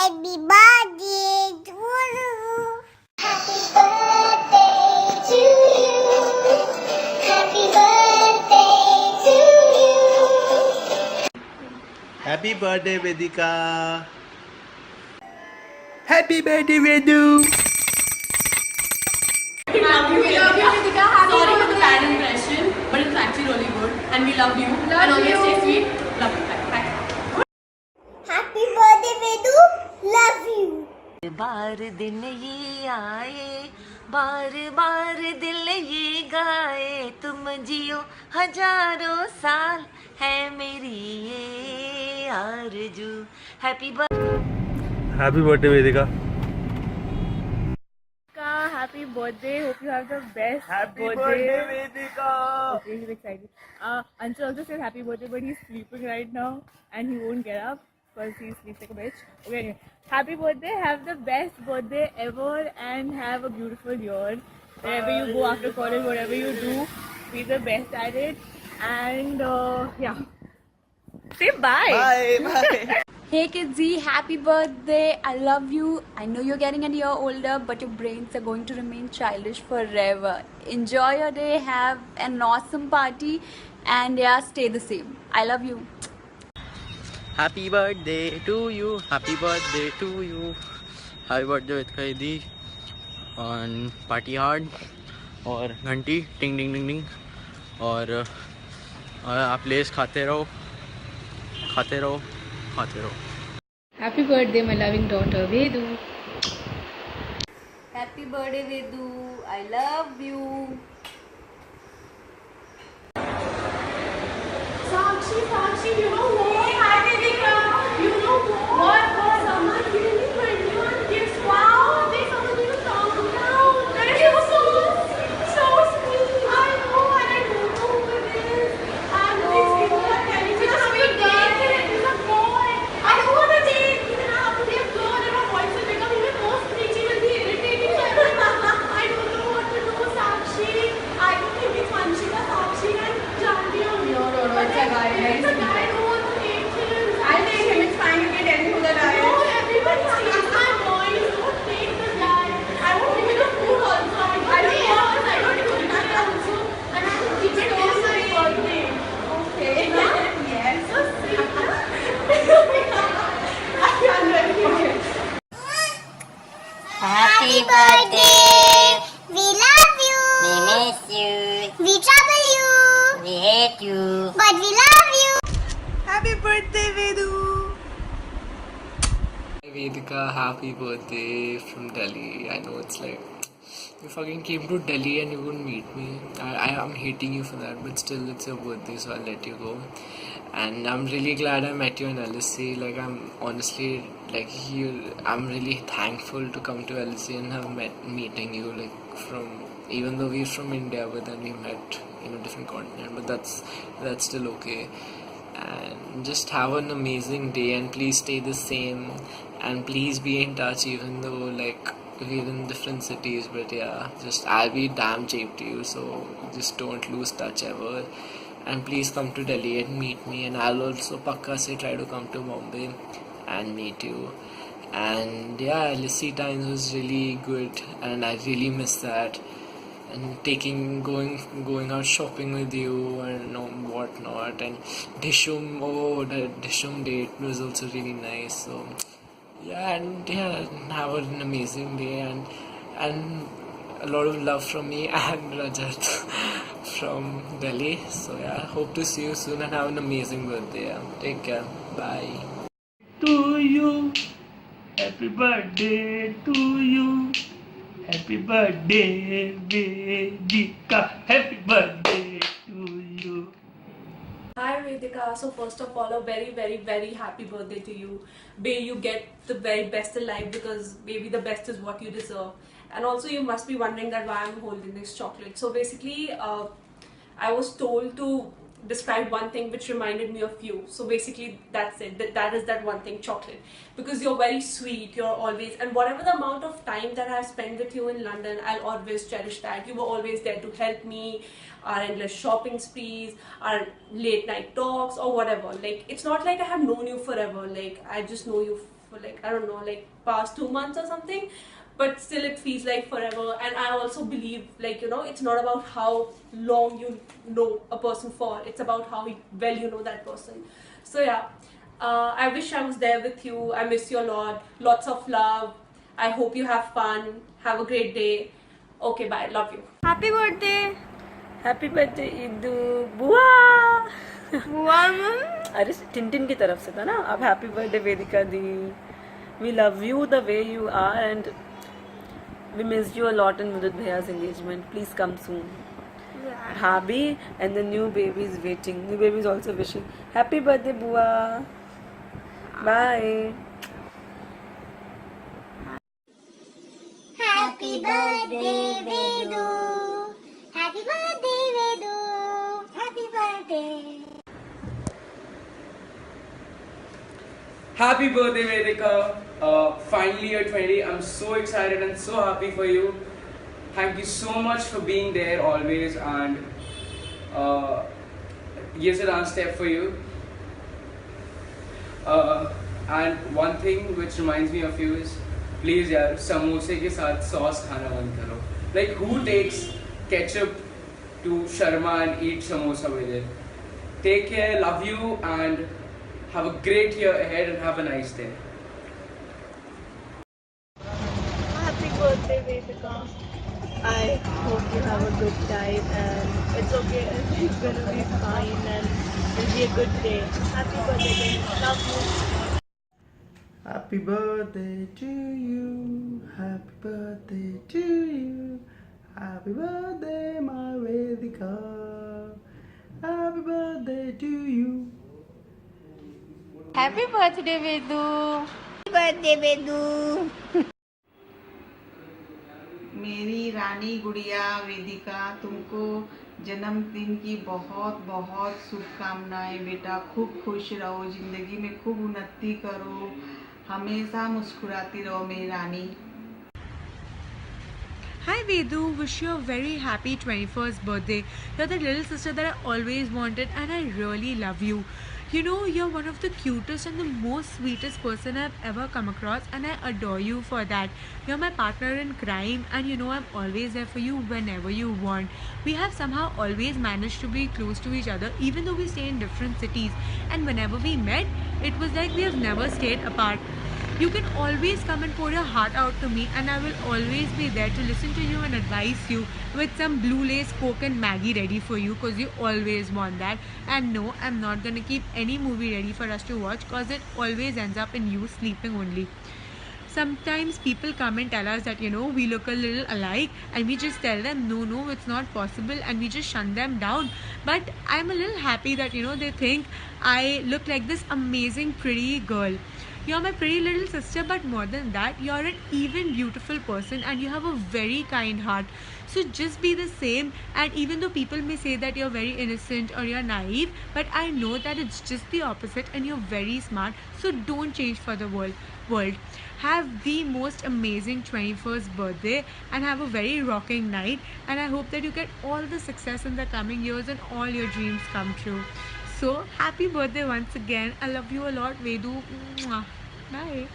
Happy birthday to you. Happy birthday to you. Happy birthday to you. Happy birthday, Vedika. Happy birthday, Vedu. We love you, Vedika. Sorry for the bad impression, but it's actually really good. And we love you. And always stay sweet. Love you. Bye. Happy birthday, Vedu. Love you. बार दिन ये आए बार बार दिल ये गाए तुम जियो हजारों साल है मेरी ये आरज़ू happy birthday Vedika. Happy birthday. Hope you have the best Vedika. Okay, he's excited. Anshul also said happy birthday, but he's sleeping right now and he won't get up because he sleeps like a bitch. Okay, anyway. Happy birthday. Have the best birthday ever and have a beautiful year. Wherever you go after college, whatever you do, be the best at it. And yeah. Say bye. Bye. Hey Kidzi, happy birthday. I love you. I know you're getting a year older, but your brains are going to remain childish forever. Enjoy your day, have an awesome party, and yeah, stay the same. I love you. Happy birthday to you. Happy birthday to you. Happy birthday Vedika Didi. On party hard और घंटी टिंग टिंग टिंग टिंग और आप less खाते रहो खाते रहो खाते रहो. Happy birthday, my loving daughter, Vedu. Happy birthday, Vedu. I love you. Sakshi, you know what? Hi, Vedika. You know what? Someone giving me 21 gifts. Wow, they someone gave a countdown. That is so sweet. I know, and I don't know who it is. And these people are telling me just sweet day. It's a boy. I don't want to date. You have to be a girl, and my voice will become even more screechy. Will be irritating. I don't know what to do, Sakshi. I don't think it's Vanshika, Sakshi, and Janvi on here. No, it's a guy. It's a guy. I don't want to date him. I'll date him. It's fine. You can tell me who the guy is. No, everybody sees my voice. Don't date the guy. I won't give it a food also. I don't want. I don't do that also. And I will keep it on my birthday. Okay. Yes. So sweet. Happy birthday. We love you. We miss you. We trouble you. We hate you. But we love you. Happy birthday, Vedu. Vedika, happy birthday from Delhi. I know it's like you fucking came to Delhi and you wouldn't meet me. I am hating you for that, but still it's your birthday, so I'll let you go. And I'm really glad I met you in LSE. Like I'm honestly I'm really thankful to come to LSE and have meeting you. Like from even though we're from India, but then we met in a different continent. But that's still okay. And just have an amazing day and please stay the same and please be in touch even though like we're in different cities, but yeah, just I'll be damn cheap to you, so just don't lose touch ever. And please come to Delhi and meet me, and I'll also pakka say try to come to Bombay and meet you. And yeah, LSE times was really good and I really miss that. And going out shopping with you and whatnot, and Dishum, the Dishum date was also really nice. So yeah, and yeah, have an amazing day and a lot of love from me and Rajat from Delhi. So yeah, hope to see you soon and have an amazing birthday. Yeah. Take care. Bye. To you. Happy birthday to you. Happy birthday, Vedika. Happy birthday to you. Hi Vedika, so first of all a very happy birthday to you. May you get the very best in life because maybe the best is what you deserve. And also you must be wondering that why I'm holding this chocolate. So basically I was told to describe one thing which reminded me of you. So basically that's it. That is that one thing, chocolate. Because you're very sweet, you're always, and whatever the amount of time that I've spent with you in London, I'll always cherish that. You were always there to help me, our endless shopping sprees, our late night talks or whatever. Like, it's not like I have known you forever. Like, I just know you for like, I don't know, like past 2 months or something, but still it feels like forever. And I also believe, like, you know, it's not about how long you know a person for, it's about how well you know that person. So yeah, I wish I was there with you. I miss you a lot. Lots of love. I hope you have fun. Have a great day. Okay, bye. Love you. Happy birthday! Happy birthday इदू बुआ बुआ मम. अरे tin की तरफ से था ना. अब happy birthday Vedika di. We love you the way you are and we miss you a lot in Mudit भैया's engagement. Please come soon. Bhabi and the new baby is waiting. New baby is also wishing happy birthday बुआ. Bye. Happy birthday, Vedu. Happy birthday, Vedu. Happy birthday. Happy birthday, Vedika. Finally, you're 20. I'm so excited and so happy for you. Thank you so much for being there always. And here's a dance step for you. And one thing which reminds me of you is, please, yaar, samosa ke saath sauce khana band karo. Like, who takes ketchup to Sharma and eat samosa with it? Take care, love you, and have a great year ahead and have a nice day. Happy birthday, Vedika. I hope you have a good time and it's okay. It's gonna be fine and it'll be a good day. Happy birthday again. Love you. Happy birthday to you. Happy birthday to you. Happy birthday, my Vedika. Happy birthday to you. Happy birthday, Vedu. Happy birthday, Vedu. मेरी रानी गुड़िया वेदिका, तुमको जन्मदिन की बहुत बहुत शुभकामनाएं बेटा. खूब खुश रहो, जिंदगी में खूब उन्नति करो, हमेशा मुस्कुराती रहो मेरी रानी. Hi Vedu, wish you a very happy 21st birthday. You're the little sister that I always wanted and I really love you. You know, you're one of the cutest and the most sweetest person I've ever come across and I adore you for that. You're my partner in crime and you know I'm always there for you whenever you want. We have somehow always managed to be close to each other even though we stay in different cities, and whenever we met, it was like we have never stayed apart. You can always come and pour your heart out to me and I will always be there to listen to you and advise you with some blue lace Coke and Maggie ready for you because you always want that. And no, I'm not gonna keep any movie ready for us to watch because it always ends up in you sleeping only. Sometimes people come and tell us that, you know, we look a little alike and we just tell them no, it's not possible and we just shun them down. But I'm a little happy that, you know, they think I look like this amazing pretty girl. You're my pretty little sister, but more than that, you're an even beautiful person and you have a very kind heart. So just be the same, and even though people may say that you're very innocent or you're naive, but I know that it's just the opposite and you're very smart. So don't change for the world. Have the most amazing 21st birthday and have a very rocking night, and I hope that you get all the success in the coming years and all your dreams come true. So happy birthday once again. I love you a lot, Vedu. Mwah. Bye.